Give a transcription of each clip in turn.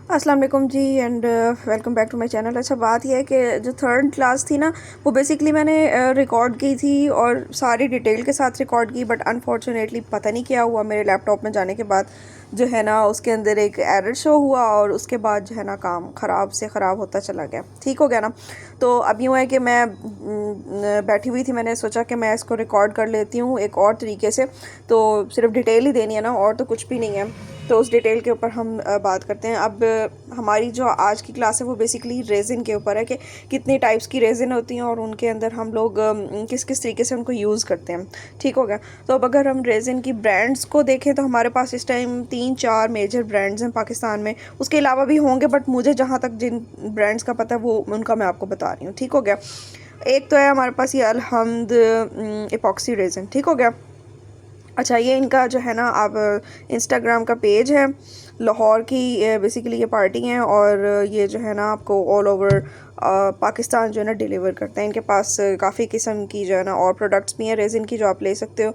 अस्सलाम वालेकुम जी and welcome back to my channel. अच्छा, बात यह है कि जो थर्ड क्लास थी ना, वो बेसिकली मैंने रिकॉर्ड की थी और सारी डिटेल के साथ रिकॉर्ड की, बट अनफॉर्चुनेटली पता नहीं क्या हुआ, मेरे लैपटॉप में जाने के बाद जो है ना उसके अंदर एक एरर शो हुआ और उसके बाद जो है ना काम ख़राब से ख़राब होता चला गया। ठीक हो गया ना। तो अब यूँ है कि मैं बैठी हुई थी, मैंने सोचा कि मैं इसको रिकॉर्ड कर लेती हूँ एक और तरीके से, तो सिर्फ डिटेल ही देनी है ना, और तो कुछ भी नहीं है। तो उस डिटेल के ऊपर हम बात करते हैं। अब हमारी जो आज की क्लास है वो बेसिकली रेज़िन के ऊपर है कि कितनी टाइप्स की रेज़िन होती हैं और उनके अंदर हम लोग किस किस तरीके से उनको यूज़ करते हैं। ठीक हो गया। तो अब अगर हम रेज़िन की ब्रांड्स को देखें तो हमारे पास इस टाइम 3-4 मेजर ब्रांड्स हैं पाकिस्तान में। उसके अलावा भी होंगे, बट मुझे जहाँ तक जिन ब्रांड्स का पता है वो उनका मैं आपको बता रही हूँ। ठीक हो गया। एक तो है हमारे पास ये अलहम्द एपॉक्सी रेज़िन। ठीक हो गया। अच्छा, ये इनका जो है ना, आप इंस्टाग्राम का पेज है, लाहौर की बेसिकली ये पार्टी हैं और ये जो है ना आपको ऑल ओवर पाकिस्तान जो है ना डिलीवर करते हैं। इनके पास काफ़ी किस्म की जो है ना और प्रोडक्ट्स भी हैं रेज़िन की जो आप ले सकते हो।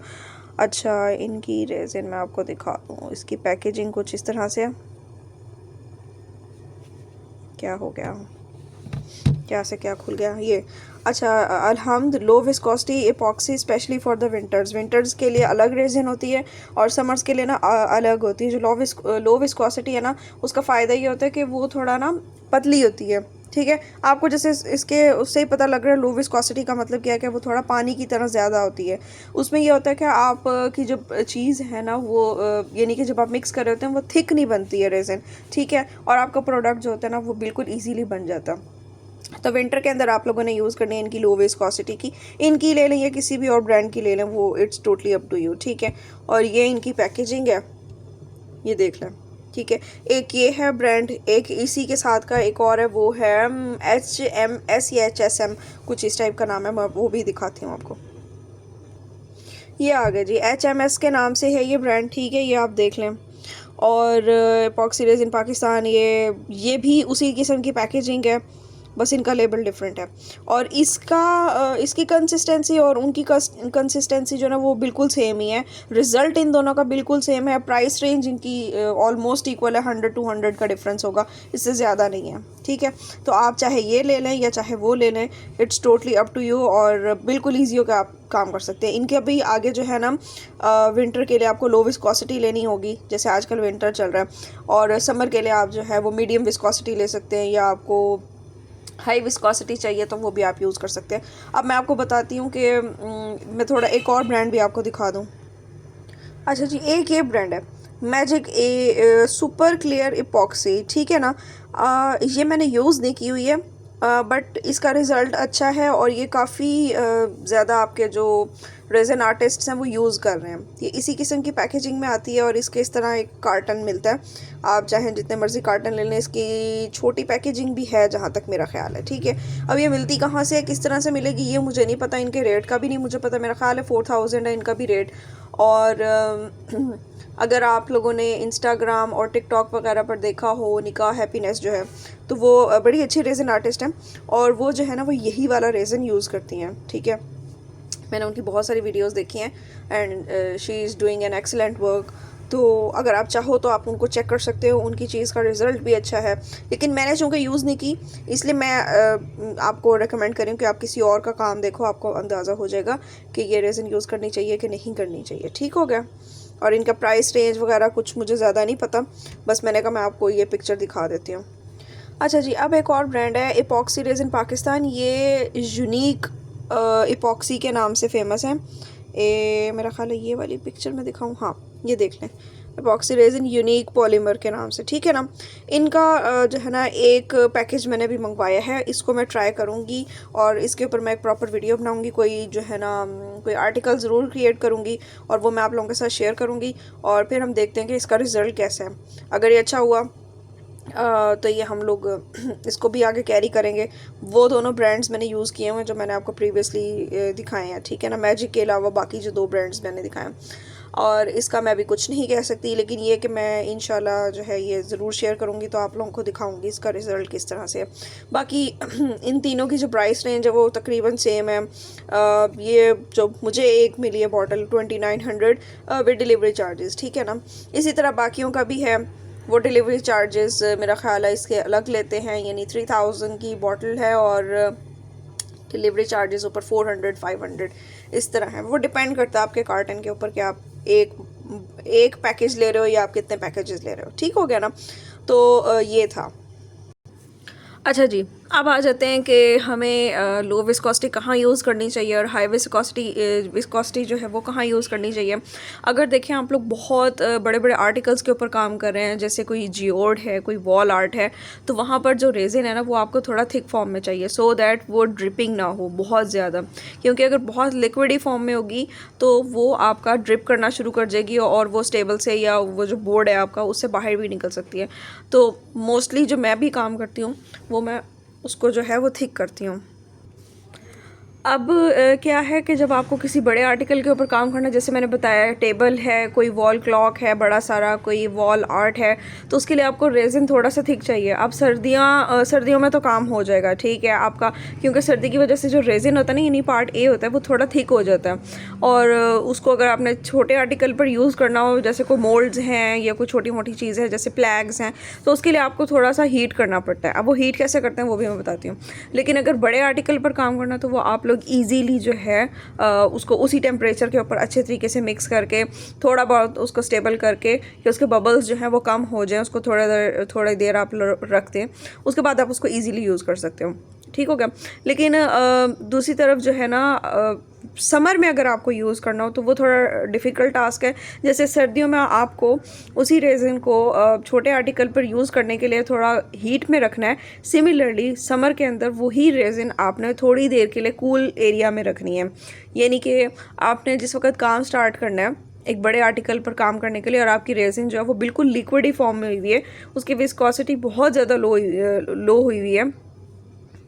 अच्छा, इनकी रेज़िन मैं आपको दिखा दूँ, इसकी पैकेजिंग कुछ इस तरह से है। क्या हो गया, क्या से क्या खुल गया ये। अच्छा, अलहम्द low viscosity epoxy specially for the winters के लिए अलग रेजिन होती है और समर्स के लिए ना अलग होती है। जो लो विस्कोसिटी है ना, उसका फ़ायदा ये होता है कि वो थोड़ा ना पतली होती है। ठीक है, आपको जैसे इसके उससे ही पता लग रहा है लो विस्कोसिटी का मतलब क्या है कि वो थोड़ा पानी की तरह ज़्यादा होती है। उसमें ये होता है कि आप की जो चीज़ है ना वो यानी कि जब आप मिक्स कर रहे होते हैं वो थिक नहीं बनती है रेजिन। ठीक है, और आपका प्रोडक्ट जो होता है ना वो बिल्कुल ईजीली बन जाता है। तो विंटर के अंदर आप लोगों ने यूज़ करनी है इनकी लो विस्कोसिटी की। इनकी ले लें या किसी भी और ब्रांड की ले लें, वो it's totally up to you. ठीक है, और ये इनकी पैकेजिंग है, ये देख लें। ठीक है, एक ये है ब्रांड, एक इसी के साथ का एक और है, वो है HMS या HSM, कुछ इस टाइप का नाम है, मैं वो भी दिखाती हूँ आपको। ये आ गया जी, HMS के नाम से है ये ब्रांड। ठीक है, ये आप देख लें। और एपॉक्सी रेज़िन पाकिस्तान, ये भी उसी किस्म की पैकेजिंग है, बस इनका लेबल डिफरेंट है। और इसकी कंसिस्टेंसी और उनकी कंसिस्टेंसी जो है ना वो बिल्कुल सेम ही है। रिज़ल्ट इन दोनों का बिल्कुल सेम है। प्राइस रेंज इनकी ऑलमोस्ट इक्वल है, 100-200 का डिफरेंस होगा, इससे ज़्यादा नहीं है। ठीक है, तो आप चाहे ये ले लें या चाहे वो ले लें, it's totally up to you और बिल्कुल ईजी होकर आप काम कर सकते हैं। इनके अभी आगे जो है ना विंटर के लिए आपको लो विस्कोसिटी लेनी होगी, जैसे आजकल विंटर चल रहा है, और समर के लिए आप जो है वो मीडियम विस्कोसिटी ले सकते हैं, या आपको हाई विस्कोसिटी चाहिए तो वो भी आप यूज़ कर सकते हैं। अब मैं आपको बताती हूँ कि मैं थोड़ा एक और ब्रांड भी आपको दिखा दूँ। अच्छा जी, एक ये ब्रांड है मैजिक सुपर क्लियर इपॉक्सी। ठीक है ना, ये मैंने यूज़ नहीं की हुई है, बट इसका रिज़ल्ट अच्छा है और ये काफ़ी ज़्यादा आपके जो रेज़न आर्टिस्ट्स हैं वो यूज़ कर रहे हैं। ये इसी किस्म की पैकेजिंग में आती है और इसके इस तरह एक कार्टन मिलता है, आप चाहें जितने मर्ज़ी कार्टन ले लें। इसकी छोटी पैकेजिंग भी है जहाँ तक मेरा ख़्याल है। ठीक है, अब ये मिलती कहाँ से है, किस तरह से मिलेगी, ये मुझे नहीं पता। इनके रेट का भी नहीं मुझे पता, मेरा ख़्याल है 4000 है इनका भी रेट। और अगर आप लोगों ने इंस्टाग्राम और टिकटॉक वगैरह पर देखा हो, निकाह हैप्पीनेस जो है, तो वो बड़ी अच्छी रेज़न आर्टिस्ट हैं और वो जो है ना वो यही वाला रेज़न यूज़ करती हैं। ठीक है, मैंने उनकी बहुत सारी वीडियोस देखी हैं and she is doing an excellent work. तो अगर आप चाहो तो आप उनको चेक कर सकते हो, उनकी चीज़ का रिज़ल्ट भी अच्छा है। लेकिन मैंने चूँकि यूज़ नहीं की, इसलिए मैं आपको रेकमेंड करूँ कि आप किसी और का काम देखो, आपको अंदाज़ा हो जाएगा कि ये रेज़न यूज़ करनी चाहिए कि नहीं करनी चाहिए। ठीक हो गया। और इनका प्राइस रेंज वगैरह कुछ मुझे ज़्यादा नहीं पता, बस मैंने कहा मैं आपको ये पिक्चर दिखा देती हूँ। अच्छा जी, अब एक और ब्रांड है एपॉक्सी रेज़िन पाकिस्तान। ये यूनिक एपॉक्सी के नाम से फ़ेमस है। मेरा ख़्याल है ये वाली पिक्चर में दिखाऊँ, हाँ ये देख लें, एपॉक्सी रेज़िन यूनिक पॉलीमर के नाम से। ठीक है ना, इनका जो है ना एक पैकेज मैंने भी मंगवाया है, इसको मैं ट्राई करूँगी और इसके ऊपर मैं एक प्रॉपर वीडियो बनाऊँगी, कोई जो है ना कोई आर्टिकल ज़रूर क्रिएट करूँगी और वो मैं आप लोगों के साथ शेयर करूँगी और फिर हम देखते हैं कि इसका रिज़ल्ट कैसा है। अगर ये अच्छा हुआ तो ये हम लोग इसको भी आगे कैरी करेंगे। वो दोनों ब्रांड्स मैंने यूज़ किए हुए हैं जो मैंने आपको प्रीवियसली दिखाए हैं। ठीक है ना, मैजिक के अलावा बाकी जो 2 ब्रांड्स मैंने दिखाए हैं, और इसका मैं अभी कुछ नहीं कह सकती, लेकिन ये कि मैं इंशाल्लाह जो है ये ज़रूर शेयर करूँगी तो आप लोगों को दिखाऊँगी इसका रिज़ल्ट किस तरह से है। बाकी इन तीनों की जो प्राइस रेंज है वो तकरीबन सेम है। ये जो मुझे एक मिली है बॉटल 2900 विद डिलीवरी चार्जेस। ठीक है ना, इसी तरह बाकियों का भी है। वो डिलीवरी चार्जेस मेरा ख़्याल है इसके अलग लेते हैं, यानी 3000 की बॉटल है और डिलीवरी चार्जेस ऊपर 400 500 इस तरह है। वो डिपेंड करता है आपके कार्टन के ऊपर कि आप एक पैकेज ले रहे हो या आप कितने पैकेजेस ले रहे हो। ठीक हो गया ना। तो ये था। अच्छा जी, अब आ जाते हैं कि हमें लो विस्कोसिटी कहाँ यूज़ करनी चाहिए और हाई विस्कोसिटी जो है वो कहाँ यूज़ करनी चाहिए। अगर देखें आप लोग बहुत बड़े बड़े आर्टिकल्स के ऊपर काम कर रहे हैं, जैसे कोई जियोड है, कोई वॉल आर्ट है, तो वहाँ पर जो रेजिन है ना वो आपको थोड़ा थिक फॉर्म में चाहिए, सो दैट वो ड्रिपिंग ना हो बहुत ज़्यादा, क्योंकि अगर बहुत लिक्विडी फॉर्म में होगी तो वो आपका ड्रिप करना शुरू कर जाएगी और वो स्टेबल से या वो जो बोर्ड है आपका उससे बाहर भी निकल सकती है। तो मोस्टली जो मैं भी काम करती हूँ वो मैं उसको जो है वो थिक करती हूँ। अब क्या है कि जब आपको किसी बड़े आर्टिकल के ऊपर काम करना, जैसे मैंने बताया टेबल है, कोई वॉल क्लॉक है बड़ा सारा, कोई वॉल आर्ट है, तो उसके लिए आपको रेजिन थोड़ा सा थिक चाहिए। अब सर्दियों में तो काम हो जाएगा, ठीक है आपका, क्योंकि सर्दी की वजह से जो रेजिन होता है ना, यानी पार्ट ए होता है, वो थोड़ा थिक हो जाता है। और उसको अगर आपने छोटे आर्टिकल पर यूज़ करना हो, जैसे कोई मोल्ड्स हैं या कोई छोटी मोटी चीज़ है जैसे प्लैग्स हैं, तो उसके लिए आपको थोड़ा सा हीट करना पड़ता है। अब वो हीट कैसे करते हैं वो भी मैं बताती हूँ। लेकिन अगर बड़े आर्टिकल पर काम करना तो वो आप लोग ईजीली जो है उसको उसी टेम्परेचर के ऊपर अच्छे तरीके से मिक्स करके थोड़ा बहुत उसको स्टेबल करके कि उसके बबल्स जो हैं वो कम हो जाएं, उसको थोड़ी देर आप रख दें, उसके बाद आप उसको ईजीली यूज़ कर सकते हो। ठीक हो गया। लेकिन दूसरी तरफ जो है ना, समर में अगर आपको यूज़ करना हो तो वो थोड़ा डिफ़िकल्ट टास्क है। जैसे सर्दियों में आपको उसी रेजिन को छोटे आर्टिकल पर यूज़ करने के लिए थोड़ा हीट में रखना है। सिमिलरली समर के अंदर वही रेजिन आपने थोड़ी देर के लिए कूल एरिया में रखनी है, यानी कि आपने जिस वक्त काम स्टार्ट करना है एक बड़े आर्टिकल पर काम करने के लिए और आपकी रेजिन जो है वो बिल्कुल लिक्विडी फॉर्म में हुई हुई है, उसकी विस्कोसिटी बहुत ज़्यादा लो हुई हुई है,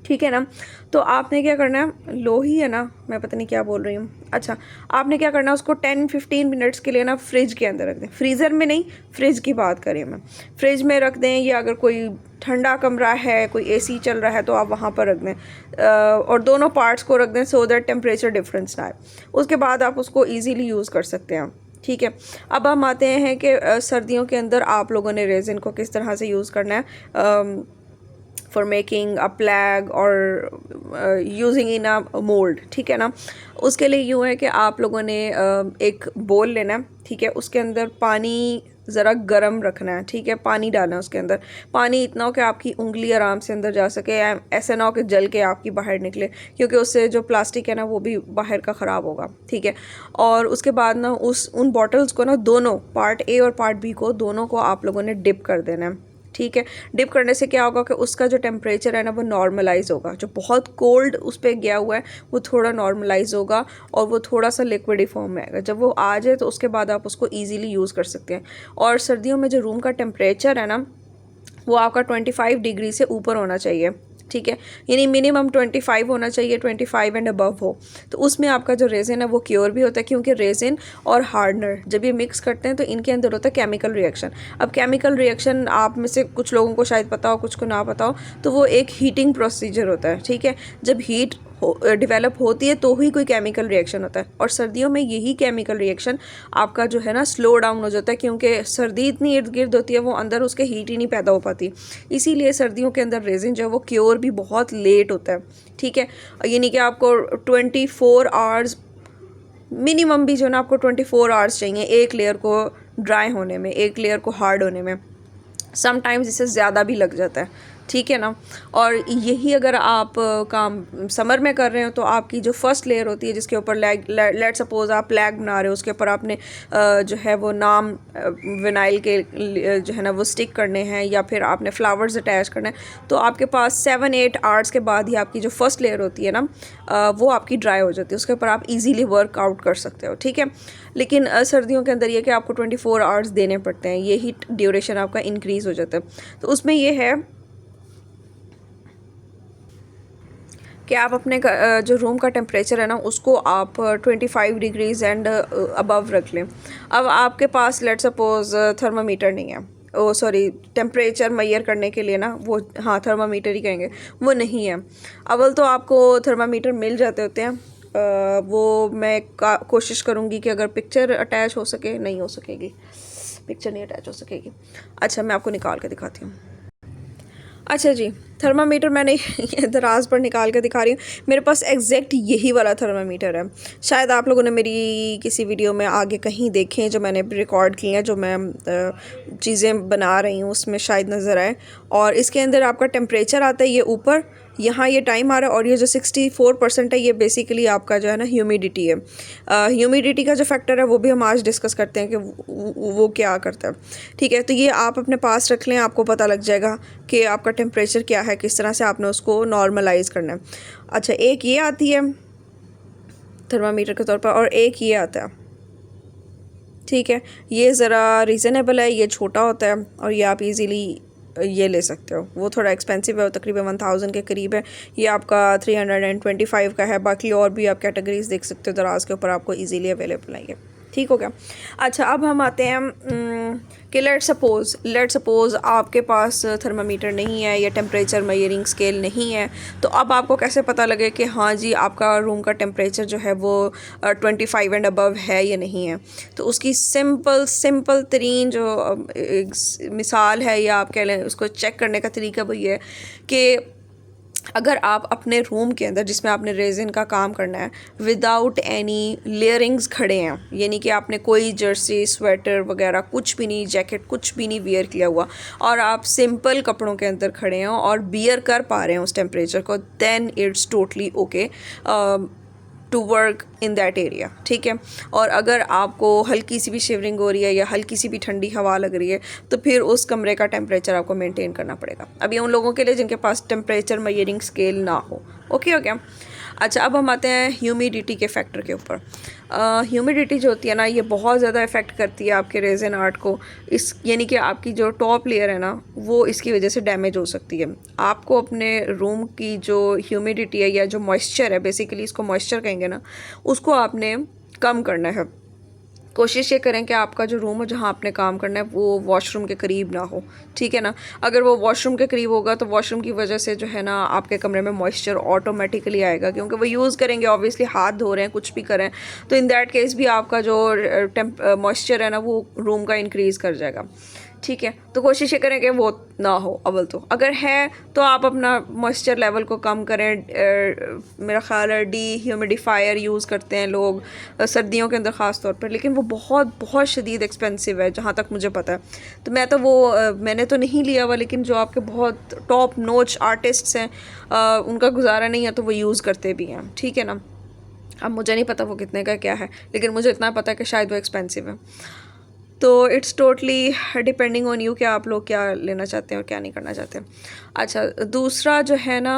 ठीक है ना, तो आपने क्या करना है, लो ही है ना, मैं पता नहीं क्या बोल रही हूँ। अच्छा, आपने क्या करना है, उसको 10-15 मिनट्स के लिए ना फ्रिज के अंदर रख दें। फ्रीज़र में नहीं, फ्रिज की बात करें मैं, फ्रिज में रख दें, या अगर कोई ठंडा कमरा है, कोई एसी चल रहा है तो आप वहाँ पर रख दें, और दोनों पार्ट्स को रख दें सो दैट टेम्परेचर डिफरेंस ना आए। उसके बाद आप उसको ईजीली यूज़ कर सकते हैं। ठीक है। अब हम आते हैं कि सर्दियों के अंदर आप लोगों ने रेजिन को किस तरह से यूज़ करना है फॉर मेकिंग अ प्लैग और यूजिंग इन अ मोल्ड, ठीक है ना। उसके लिए यूँ है कि आप लोगों ने एक बोल लेना है, ठीक है, उसके अंदर पानी ज़रा गर्म रखना है, ठीक है, पानी डालना है उसके अंदर, पानी इतना हो कि आपकी उंगली आराम से अंदर जा सके, ऐसे ना हो कि जल के आपकी बाहर निकले, क्योंकि उससे जो प्लास्टिक है ना वो भी बाहर का ख़राब होगा, ठीक है। और उसके बाद ना उन बॉटल्स को ना, दोनों पार्ट ए और पार्ट बी को, दोनों को आप लोगों ने डिप कर देना है, ठीक है। डिप करने से क्या होगा कि उसका जो टेम्परेचर है ना वो नॉर्मलाइज होगा, जो बहुत कोल्ड उस पर गया हुआ है वो थोड़ा नॉर्मलाइज होगा और वो थोड़ा सा लिक्विडी फॉर्म में आएगा। जब वो आ जाए तो उसके बाद आप उसको ईजीली यूज़ कर सकते हैं। और सर्दियों में जो रूम का टेम्परेचर है ना वो आपका 25 डिग्री से ऊपर होना चाहिए, ठीक है, यानी मिनिमम 25 होना चाहिए, 25 एंड अबव हो, तो उसमें आपका जो रेजिन है वो क्योर भी होता है, क्योंकि रेजिन और हार्डनर जब ये मिक्स करते हैं तो इनके अंदर होता है केमिकल रिएक्शन। अब केमिकल रिएक्शन आप में से कुछ लोगों को शायद पता हो, कुछ को ना पता हो, तो वो एक हीटिंग प्रोसीजर होता है, ठीक है। जब हीट डेवलप होती है तो ही कोई केमिकल रिएक्शन होता है, और सर्दियों में यही केमिकल रिएक्शन आपका जो है ना स्लो डाउन हो जाता है, क्योंकि सर्दी इतनी इर्द गिर्द होती है, वो अंदर उसके हीट ही नहीं पैदा हो पाती। इसीलिए सर्दियों के अंदर रेजिन जो है वो क्योर भी बहुत लेट होता है, ठीक है, यानी कि आपको 24 आवर्स मिनिमम भी जो है ना, आपको 24 आवर्स चाहिए एक लेयर को ड्राई होने में, एक लेयर को हार्ड होने में, समटाइम्स इससे ज़्यादा भी लग जाता है, ठीक है ना। और यही अगर आप काम समर में कर रहे हो तो आपकी जो फर्स्ट लेयर होती है जिसके ऊपर लेट सपोज आप प्लैग बना रहे हो, उसके ऊपर आपने जो है वो नाम विनाइल के जो है ना वो स्टिक करने हैं, या फिर आपने फ्लावर्स अटैच करने हैं, तो आपके पास 7-8 आवर्स के बाद ही आपकी जो फर्स्ट लेयर होती है ना वो आपकी ड्राई हो जाती है, उसके ऊपर आप ईजीली वर्कआउट कर सकते हो, ठीक है। लेकिन सर्दियों के अंदर ये कि आपको 24 आवर्स देने पड़ते हैं, यही ड्यूरेशन आपका इंक्रीज़ हो जाता है। तो उसमें ये है कि आप अपने जो रूम का टेम्परेचर है ना उसको आप 25 डिग्रीज़ एंड अबव रख लें। अब आपके पास लेट सपोज़ थर्मामीटर नहीं है, ओ सॉरी, टेम्परेचर मेजर करने के लिए ना वो, हाँ थर्मामीटर ही कहेंगे, वो नहीं है। अव्वल तो आपको थर्मामीटर मिल जाते होते हैं, वो मैं कोशिश करूँगी कि अगर पिक्चर अटैच हो सके, नहीं हो सकेगी, पिक्चर नहीं अटैच हो सकेगी। अच्छा मैं आपको निकाल के दिखाती हूँ। अच्छा जी, थर्मामीटर मैंने दराज पर निकाल के दिखा रही हूँ। मेरे पास एग्जैक्ट यही वाला थर्मामीटर है। शायद आप लोगों ने मेरी किसी वीडियो में आगे कहीं देखें जो मैंने रिकॉर्ड की हैं, जो मैं चीज़ें बना रही हूँ उसमें शायद नज़र आए। और इसके अंदर आपका टेम्परेचर आता है ये ऊपर, यहाँ ये टाइम आ रहा है, और ये जो 64% है ये बेसिकली आपका जो है ना ह्यूमिडिटी है। ह्यूमिडिटी का जो फैक्टर है वो भी हम आज डिस्कस करते हैं कि वो क्या करता है। ठीक है, तो ये आप अपने पास रख लें, आपको पता लग जाएगा कि आपका टेम्परेचर क्या है, किस तरह से आपने उसको नॉर्मलाइज करना है। अच्छा, एक ये आती है थर्मामीटर के तौर पर, और एक ये आता है। ठीक है, ये ज़रा रीज़नेबल है, ये छोटा होता है और ये आप इजीली ये ले सकते हो। वो थोड़ा एक्सपेंसिव है, तकरीबन 1000 के करीब है। ये आपका 325 का है। बाकी और भी आप कैटेगरीज देख सकते हो दराज के ऊपर, आपको इजीली अवेलेबल है ये। ठीक हो गया। अच्छा, अब हम आते हैं कि लेट सपोज़ आपके पास थर्मामीटर नहीं है या टेम्परेचर मेजरिंग स्केल नहीं है, तो अब आपको कैसे पता लगे कि हाँ जी आपका रूम का टेम्परेचर जो है वो 25 एंड अबव है या नहीं है। तो उसकी सिंपल तरीन जो मिसाल है, या आप कह लें उसको चेक करने का तरीका वो ये है कि अगर आप अपने रूम के अंदर जिसमें आपने रेजिन का काम करना है विदाउट एनी लेयरिंग्स खड़े हैं, यानी कि आपने कोई जर्सी स्वेटर वगैरह कुछ भी नहीं, जैकेट कुछ भी नहीं वियर किया हुआ, और आप सिंपल कपड़ों के अंदर खड़े हैं और बियर कर पा रहे हैं उस टेम्परेचर को, then it's totally okay to work in that area. ठीक है, और अगर आपको हल्की सी भी शिवरिंग हो रही है या हल्की सी भी ठंडी हवा लग रही है तो फिर उस कमरे का टेम्परेचर आपको मेंटेन करना पड़ेगा। अब ये उन लोगों के लिए जिनके पास टेम्परेचर मेजरिंग स्केल ना हो। ओके हो गया। अच्छा, अब हम आते हैं ह्यूमिडिटी के फैक्टर के ऊपर। ह्यूमिडिटी जो होती है ना, ये बहुत ज़्यादा इफ़ेक्ट करती है आपके रेजिन आर्ट को। इस यानी कि आपकी जो टॉप लेयर है ना, वो इसकी वजह से डैमेज हो सकती है। आपको अपने रूम की जो ह्यूमिडिटी है या जो मॉइस्चर है, बेसिकली इसको मॉइस्चर कहेंगे ना, उसको आपने कम करना है। कोशिश ये करें कि आपका जो रूम हो जहाँ आपने काम करना है वो वॉशरूम के करीब ना हो। ठीक है ना, अगर वो वॉशरूम के करीब होगा तो वॉशरूम की वजह से जो है ना आपके कमरे में मॉइस्चर ऑटोमेटिकली आएगा, क्योंकि वो यूज़ करेंगे, ऑब्वियसली हाथ धो रहे हैं, कुछ भी करें, तो इन दैट केस भी आपका जो मॉइस्चर है ना वो रूम का इंक्रीज़ कर जाएगा। ठीक है, तो कोशिश ये करें कि वो ना हो। अव्वल तो अगर है तो आप अपना मॉइस्चर लेवल को कम करें। मेरा ख्याल है डी ह्यूमिडिफायर यूज़ करते हैं लोग सर्दियों के अंदर ख़ास तौर पर, लेकिन वो बहुत बहुत शदीद एक्सपेंसिव है जहाँ तक मुझे पता है। तो मैं तो वो मैंने तो नहीं लिया हुआ, लेकिन जो आपके बहुत टॉप नोच आर्टिस्ट्स हैं उनका गुजारा नहीं है तो वो यूज़ करते भी हैं। ठीक है ना, अब मुझे नहीं पता वो कितने का क्या है, लेकिन मुझे इतना पता है कि शायद वो एक्सपेंसिव है। तो it's totally depending on you कि आप लोग क्या लेना चाहते हैं और क्या नहीं करना चाहते। अच्छा, दूसरा जो है ना,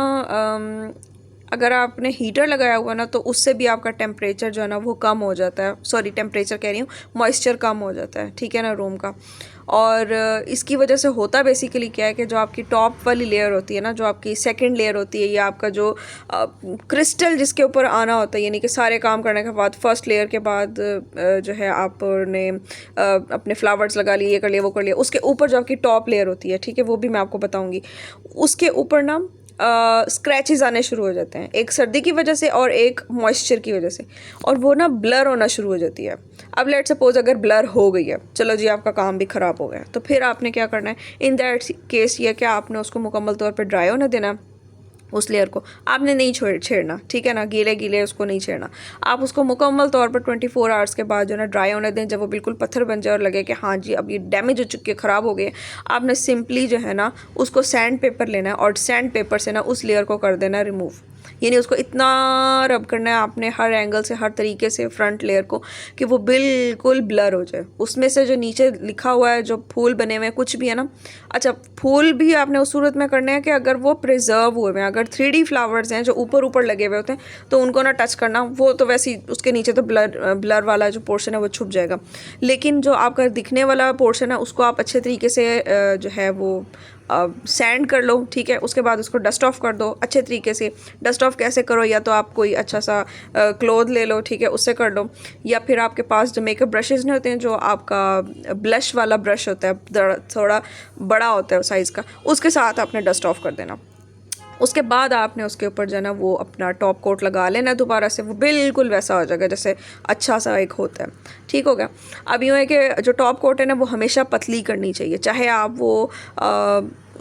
अगर आपने हीटर लगाया हुआ ना तो उससे भी आपका टेम्परेचर जो है ना वो कम हो जाता है। सॉरी, टेम्परेचर कह रही हूँ, मॉइस्चर कम हो जाता है। ठीक है ना, रूम का। और इसकी वजह से होता बेसिकली क्या है कि जो आपकी टॉप वाली लेयर होती है ना, जो आपकी सेकंड लेयर होती है, या आपका जो क्रिस्टल जिसके ऊपर आना होता है, यानी कि सारे काम करने के बाद फर्स्ट लेयर के बाद जो है आपने अपने फ्लावर्स लगा लिए, ये कर लिया, वो कर लिया, उसके ऊपर जो आपकी टॉप लेयर होती है, ठीक है, वो भी मैं आपको बताऊँगी, उसके ऊपर ना स्क्रैचेस आने शुरू हो जाते हैं, एक सर्दी की वजह से और एक मॉइस्चर की वजह से, और वो ना ब्लर होना शुरू हो जाती है। अब लेट सपोज अगर ब्लर हो गई है, चलो जी आपका काम भी ख़राब हो गया, तो फिर आपने क्या करना है इन दैट केस, ये कि आपने उसको मुकम्मल तौर पर ड्राई होने देना, उस लेयर को आपने नहीं छेड़ना। ठीक है ना, गीले गीले उसको नहीं छेड़ना, आप उसको मुकम्मल तौर पर 24 आवर्स के बाद जो ना ड्राई होने दें। जब वो बिल्कुल पत्थर बन जाए और लगे कि हाँ जी अब ये डैमेज हो चुके, ख़राब हो गए, आपने सिंपली जो है ना उसको सैंड पेपर लेना है और सैंड पेपर से ना उस लेयर को कर देना रिमूव। यानी उसको इतना रब करना है आपने हर एंगल से, हर तरीके से फ्रंट लेयर को, कि वो बिल्कुल ब्लर हो जाए। उसमें से जो नीचे लिखा हुआ है, जो फूल बने हुए हैं, कुछ भी है ना, अच्छा फूल भी आपने उस सूरत में करने हैं कि अगर वो प्रिजर्व हुए हैं, अगर 3D फ्लावर्स हैं जो ऊपर ऊपर लगे हुए होते हैं तो उनको ना टच करना, वो तो वैसे ही उसके नीचे तो ब्लर वाला जो पोर्शन है वो छुप जाएगा, लेकिन जो आपका दिखने वाला पोर्शन है उसको आप अच्छे तरीके से जो है वो सैंड कर लो। ठीक है, उसके बाद उसको डस्ट ऑफ कर दो अच्छे तरीके से। डस्ट ऑफ कैसे करो, या तो आप कोई अच्छा सा क्लोथ ले लो, ठीक है, उससे कर लो, या फिर आपके पास जो मेकअप ब्रशेज़ नहीं होते हैं, जो आपका ब्लश वाला ब्रश होता है, थोड़ा बड़ा होता है साइज़ का, उसके साथ आपने डस्ट ऑफ कर देना। उसके बाद आपने उसके ऊपर जो है ना वो अपना टॉप कोट लगा लेना दोबारा से, वो बिल्कुल वैसा हो जाएगा जैसे अच्छा सा एक होता है। ठीक हो गया। अब यूँ है कि जो टॉप कोट है ना वो हमेशा पतली करनी चाहिए, चाहे आप वो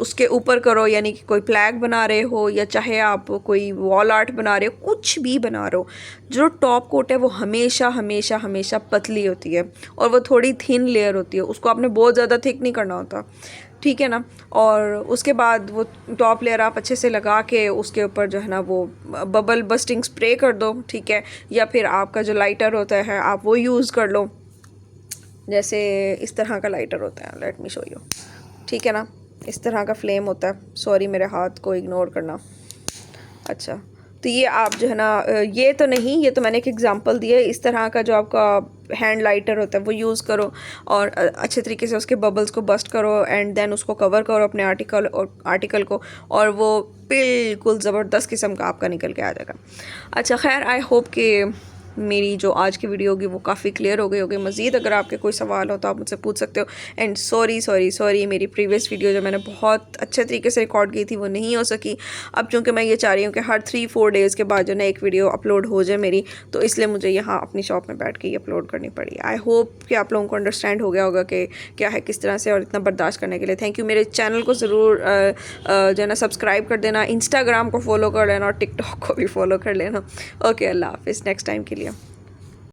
उसके ऊपर करो यानी कि कोई फ्लैग बना रहे हो या चाहे आप कोई वॉल आर्ट बना रहे हो, कुछ भी बना रहे हो, जो टॉप कोट है वो हमेशा हमेशा हमेशा पतली होती है और वो थोड़ी थिन लेयर होती है, उसको आपने बहुत ज़्यादा थिक नहीं करना होता। ठीक है ना। और उसके बाद वो टॉप लेयर आप अच्छे से लगा के उसके ऊपर जो है ना वो बबल बस्टिंग स्प्रे कर दो। ठीक है। या फिर आपका जो लाइटर होता है आप वो यूज़ कर लो, जैसे इस तरह का लाइटर होता है, लेट मी शो यू। ठीक है ना, इस तरह का फ्लेम होता है, सॉरी मेरे हाथ को इग्नोर करना। अच्छा, तो ये आप जो है ना ये तो नहीं, ये तो मैंने एक एग्जांपल दिया है। इस तरह का जो आपका हैंड लाइटर होता है वो यूज़ करो और अच्छे तरीके से उसके बबल्स को बस्ट करो एंड देन उसको कवर करो अपने आर्टिकल को, और वो बिल्कुल ज़बरदस्त किस्म का आपका निकल के आ जाएगा। अच्छा खैर, आई होप कि मेरी जो आज की वीडियो होगी वो काफ़ी क्लियर हो गई होगी। मज़ीद अगर आपके कोई सवाल हो तो आप मुझसे पूछ सकते हो। एंड सॉरी मेरी प्रीवियस वीडियो जो मैंने बहुत अच्छे तरीके से रिकॉर्ड की थी वो नहीं हो सकी। अब चूँकि मैं ये चाह रही हूँ कि हर 3-4 डेज़ के बाद जो ना एक वीडियो अपलोड हो जाए मेरी, तो इसलिए मुझे यहाँ अपनी शॉप में बैठ के ये अपलोड करनी पड़ी। आई होप कि आप लोगों को अंडरस्टैंड हो गया होगा कि क्या है किस तरह से, और इतना बर्दाश्त करने के लिए थैंक यू। मेरे चैनल को ज़रूर जो है ना सब्सक्राइब कर देना, इंस्टाग्राम को फॉलो कर लेना और टिकटॉक को भी फॉलो कर लेना। ओके, अल्लाह हाफिज़, नेक्स्ट टाइम के लिए।